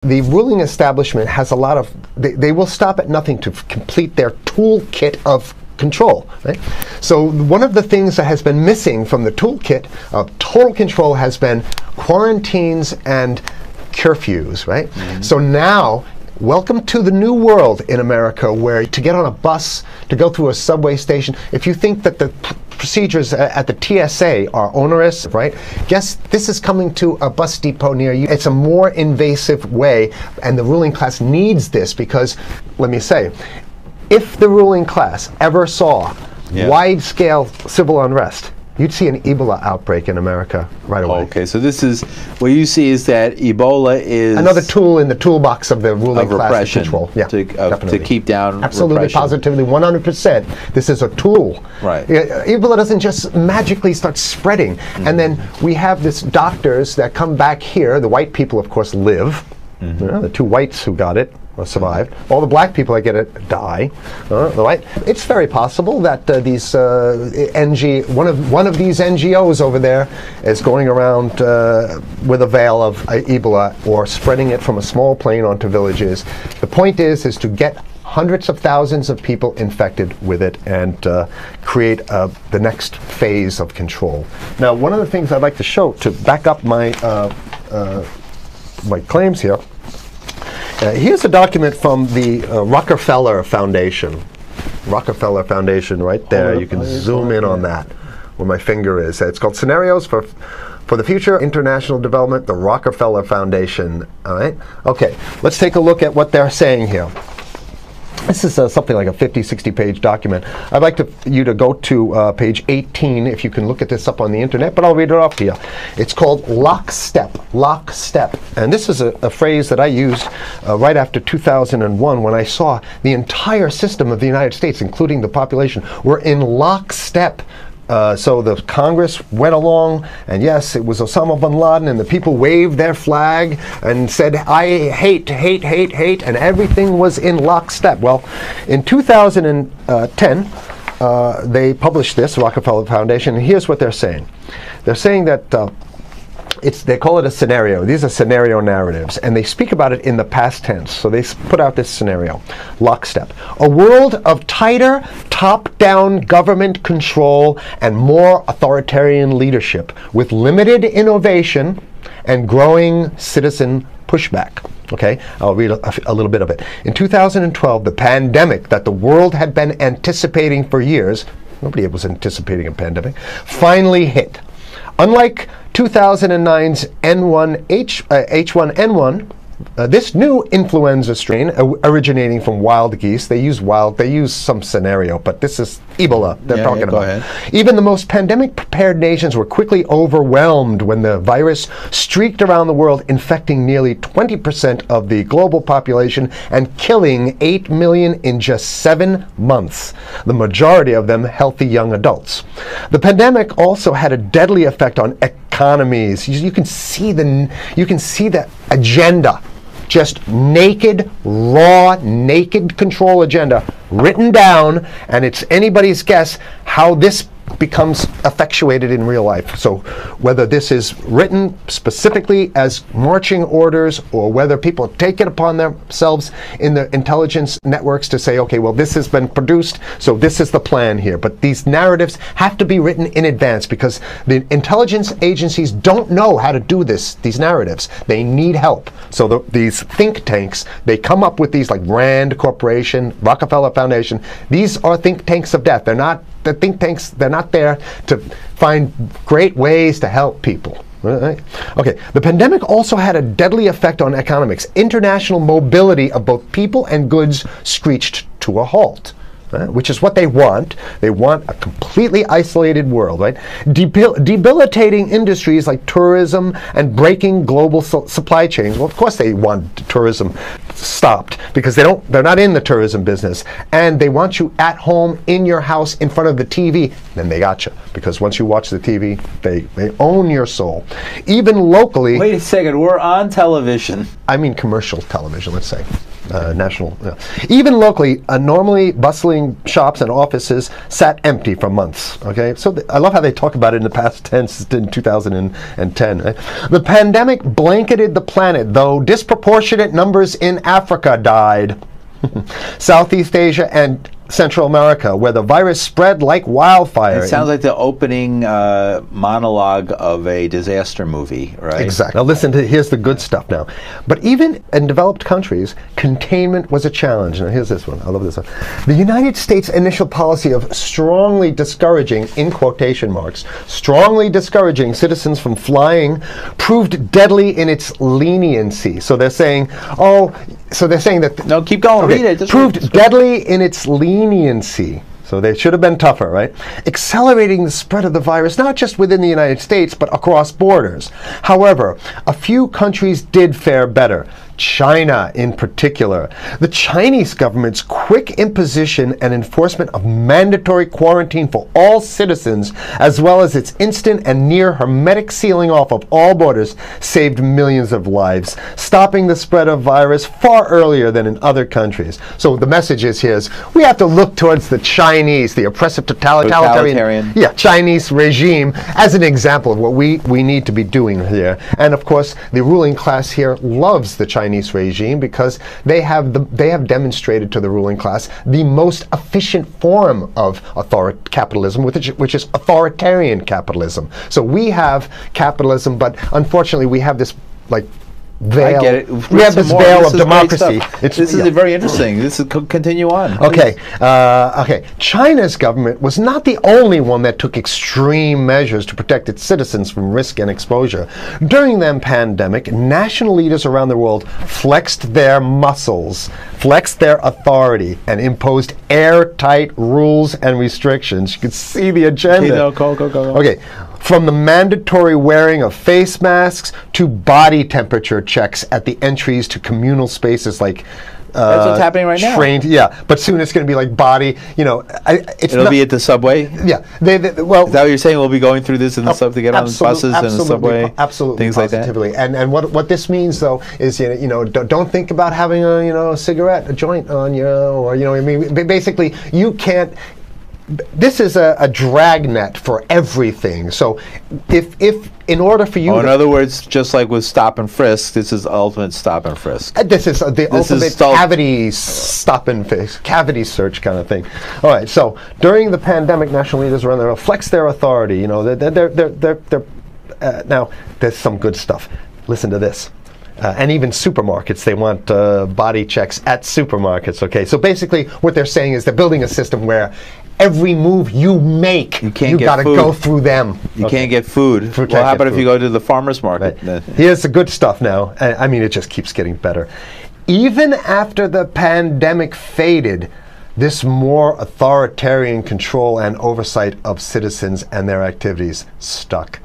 The ruling establishment has a lot of, they will stop at nothing to complete their toolkit of control, right? So one of the things that has been missing from the toolkit of total control has been quarantines and curfews, right? Mm-hmm. So now, welcome to the new world in America, where to get on a bus, to go through a subway station, if you think that the procedures at the TSA are onerous, right? Guess this is coming to a bus depot near you. It's a more invasive way, and the ruling class needs this because, let me say, if the ruling class ever saw wide-scale civil unrest, you'd see an Ebola outbreak in America right away. Okay, so this is, what you see is that Ebola is another tool in the toolbox of the ruling class to control. Yeah, to keep down absolutely, repression. positively, 100%. This is a tool. Right. Ebola doesn't just magically start spreading. Mm-hmm. And then we have this doctors that come back here. The white people, of course, live. Mm-hmm. You know, the two whites who got it survived. All the black people that get it die. Right? It's very possible that these one of these NGOs over there is going around with a veil of Ebola or spreading it from a small plane onto villages. The point is to get hundreds of thousands of people infected with it and create the next phase of control. Now, one of the things I'd like to show to back up my my claims here. Here's a document from the Rockefeller Foundation. Rockefeller Foundation, right there. You can zoom in on that, where my finger is. It's called Scenarios for the Future International Development, the Rockefeller Foundation. All right. Okay. Let's take a look at what they're saying here. This is something like a 50, 60-page document. I'd like you to go to page 18, if you can look at this up on the internet, but I'll read it off to you. It's called lockstep, lockstep. And this is a phrase that I used right after 2001 when I saw the entire system of the United States, including the population, were in lockstep. So the Congress went along, and yes, it was Osama bin Laden, and the people waved their flag and said, I hate, hate, hate, hate, and everything was in lockstep. Well, in 2010, they published this, Rockefeller Foundation, and here's what they're saying. They're saying that they call it a scenario. These are scenario narratives, and they speak about it in the past tense. So they put out this scenario, lockstep. A world of tighter, top-down government control and more authoritarian leadership with limited innovation and growing citizen pushback. Okay, I'll read a little bit of it. In 2012, the pandemic that the world had been anticipating for years, nobody was anticipating a pandemic, finally hit. Unlike 2009's H1N1, this new influenza strain originating from wild geese, they use some scenario, but this is Ebola they're talking about. Ahead. Even the most pandemic-prepared nations were quickly overwhelmed when the virus streaked around the world, infecting nearly 20% of the global population and killing 8 million in just 7 months, the majority of them healthy young adults. The pandemic also had a deadly effect on economies. You can see the agenda. Just naked, raw, naked control agenda written down, and it's anybody's guess how this becomes effectuated in real life. So whether this is written specifically as marching orders or whether people take it upon themselves in the intelligence networks to say, okay, well, this has been produced, so this is the plan here. But these narratives have to be written in advance because the intelligence agencies don't know how to do these narratives. They need help. So these think tanks, they come up with these, like Rand Corporation, Rockefeller Foundation. These are think tanks of death. They're not the think tanks, they're not there to find great ways to help people. Right? Okay, the pandemic also had a deadly effect on economics. International mobility of both people and goods screeched to a halt. Which is what they want. They want a completely isolated world, right? Debilitating industries like tourism and breaking global supply chains. Well, of course they want tourism stopped because they're not in the tourism business, and they want you at home in your house in front of the TV. Then they got you, because once you watch the TV, they own your soul. Even locally. Wait a second, we're on television. I mean commercial television, let's say. national. Even locally, normally bustling shops and offices sat empty for months. Okay, so I love how they talk about it in the past tense in 2010. Right? The pandemic blanketed the planet, though disproportionate numbers in Africa died. Southeast Asia and Central America, where the virus spread like wildfire. It sounds like the opening monologue of a disaster movie, right? Exactly. Now listen to, here's the good stuff now. But even in developed countries, containment was a challenge. Now here's this one. I love this one. The United States' initial policy of strongly discouraging, in quotation marks, strongly discouraging citizens from flying proved deadly in its leniency. So they're saying, that... No, keep going. Okay, read it. Proved deadly in its leniency. So they should have been tougher, right? Accelerating the spread of the virus, not just within the United States, but across borders. However, a few countries did fare better. China in particular. The Chinese government's quick imposition and enforcement of mandatory quarantine for all citizens, as well as its instant and near hermetic sealing off of all borders, saved millions of lives, stopping the spread of virus far earlier than in other countries. So the message is here is we have to look towards the Chinese, the oppressive totalitarian Chinese regime as an example of what we need to be doing here. And of course, the ruling class here loves the Chinese regime because they have demonstrated to the ruling class the most efficient form of capitalism, which is authoritarian capitalism. So we have capitalism, but unfortunately we have this veil. I get it. We have this veil of democracy. This is very interesting. This is continue on. Okay. Okay. China's government was not the only one that took extreme measures to protect its citizens from risk and exposure. During the pandemic, national leaders around the world flexed their muscles, flexed their authority, and imposed airtight rules and restrictions. You can see the agenda. Okay, go. Okay. From the mandatory wearing of face masks to body temperature checks at the entries to communal spaces like that's what's happening right now. Yeah, but soon it's going to be like body. It'll be at the subway. Yeah, well, is that what you're saying? We'll be going through this in the subway to get on the buses and the subway, absolutely, things like that. And what this means though is don't think about having a cigarette, a joint on you, or I mean, basically you can't. This is a dragnet for everything. So if in order for you in other words, just like with stop and frisk, this is ultimate stop and frisk. This is the ultimate cavity stop and frisk, cavity search kind of thing. All right, so during the pandemic, national leaders around the world flexed their authority. Now there's some good stuff. Listen to this. And even supermarkets, they want body checks at supermarkets. Okay, so basically what they're saying is they're building a system where every move you make, you got to go through them. You can't get food. Well, how about if you go to the farmer's market? Right. Here's the good stuff now. I mean, it just keeps getting better. Even after the pandemic faded, this more authoritarian control and oversight of citizens and their activities stuck.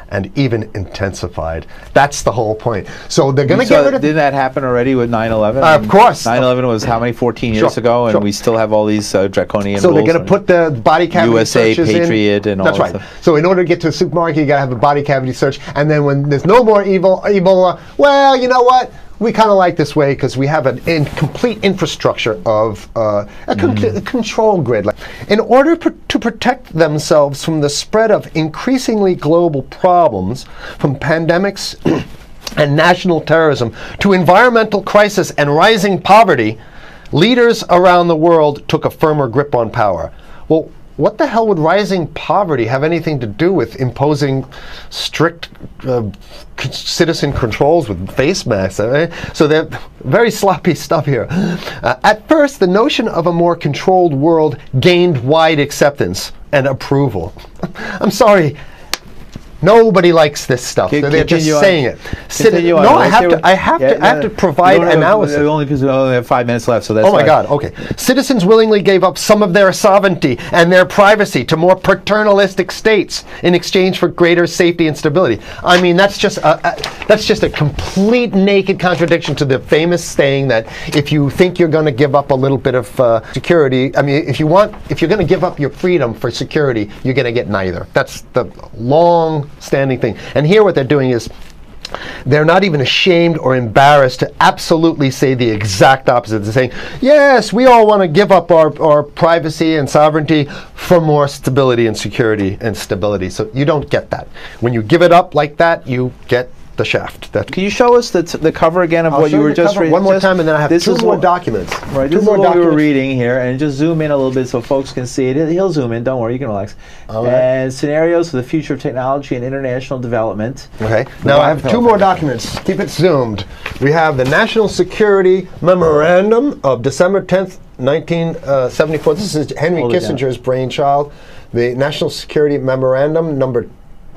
And even intensified. That's the whole point. So they're going to get rid of... Did that happen already with 9/11? Of course. 9/11 was how many, 14 years ago? And we still have all these draconian rules. So they're going to put the body cavity USA searches Patriot and all that. That's right. So in order to get to a supermarket, you got to have a body cavity search. And then when there's no more Ebola, well, you know what? We kind of like this way because we have an complete infrastructure of a control grid. In order to protect themselves from the spread of increasingly global problems, from pandemics and national terrorism to environmental crisis and rising poverty, leaders around the world took a firmer grip on power. Well, what the hell would rising poverty have anything to do with imposing strict citizen controls with face masks? Right? So they're very sloppy stuff here. At first, the notion of a more controlled world gained wide acceptance and approval. I'm sorry. Nobody likes this stuff. They're just saying it. No, I have to provide analysis. We only have 5 minutes left, so that's. Oh my God. Okay. Citizens willingly gave up some of their sovereignty and their privacy to more paternalistic states in exchange for greater safety and stability. I mean, that's just a complete naked contradiction to the famous saying that if you think you're going to give up a little bit of security, I mean, if you're going to give up your freedom for security, you're going to get neither. That's the long-standing thing. And here what they're doing is They're not even ashamed or embarrassed to absolutely say the exact opposite. They're saying, yes, we all want to give up our privacy and sovereignty for more stability and security and stability. So you don't get that. When you give it up like that, you get the shaft. Can you show us the cover again of what you were just reading? One more time, and then I have two more documents. Right, this is what we were reading here, and just zoom in a little bit so folks can see it. He'll zoom in, don't worry, you can relax. All right. And scenarios for the future of technology and international development. Okay, now I have two more documents. Keep it zoomed. We have the National Security Memorandum of December 10th, 1974. This is Henry Kissinger's brainchild. The National Security Memorandum number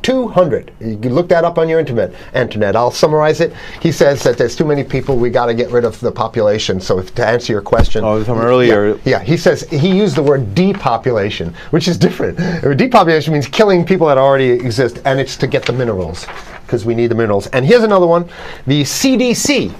200. You can look that up on your internet. I'll summarize it. He says that there's too many people, we got to get rid of the population. So to answer your question. Oh, from earlier. Yeah, he says, he used the word depopulation, which is different. Depopulation means killing people that already exist, and it's to get the minerals, because we need the minerals. And here's another one. The CDC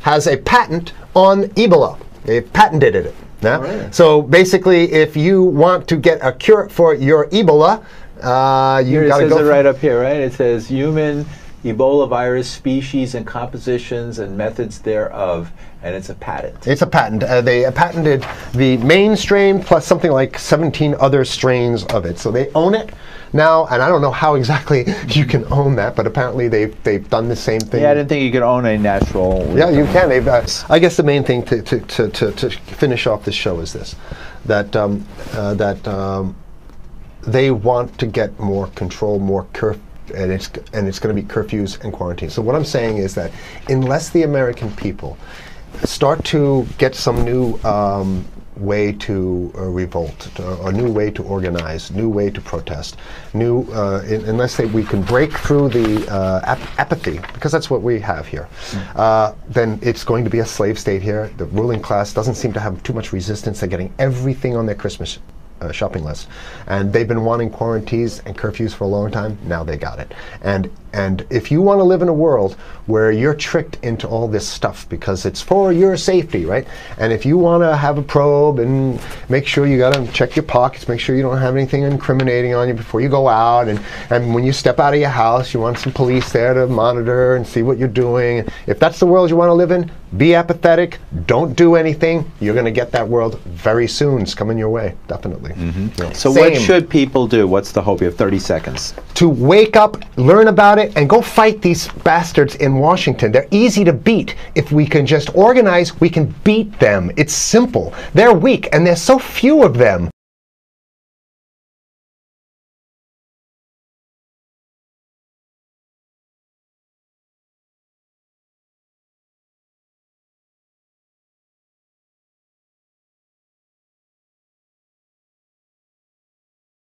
has a patent on Ebola. They patented it. Yeah? Right. So basically, if you want to get a cure for your Ebola, you got to go. It says it right up here, right? It says human Ebola virus species and compositions and methods thereof, and it's a patent. It's a patent. They patented the main strain plus something like 17 other strains of it. So they own it now, and I don't know how exactly you can own that, but apparently they've done the same thing. Yeah, I didn't think you could own a natural. Yeah, you can. They've, I guess the main thing to finish off this show is this: that they want to get more control, more and it's going to be curfews and quarantines. So what I'm saying is that unless the American people start to get some new way to revolt, a new way to organize, new way to protest, unless we can break through the apathy, because that's what we have here, then it's going to be a slave state here. The ruling class doesn't seem to have too much resistance. They're getting everything on their Christmas shopping list, and they've been wanting quarantines and curfews for a long time. Now they got it. And if you want to live in a world where you're tricked into all this stuff because it's for your safety, right? And if you want to have a probe and make sure you got to check your pockets, make sure you don't have anything incriminating on you before you go out, and when you step out of your house, you want some police there to monitor and see what you're doing. If that's the world you want to live in, be apathetic, don't do anything. You're going to get that world very soon. It's coming your way, definitely. Mm-hmm. Yeah. So what should people do? What's the hope? You have 30 seconds. To wake up, learn about it, and go fight these bastards in Washington. They're easy to beat. If we can just organize, we can beat them. It's simple. They're weak, and there's so few of them.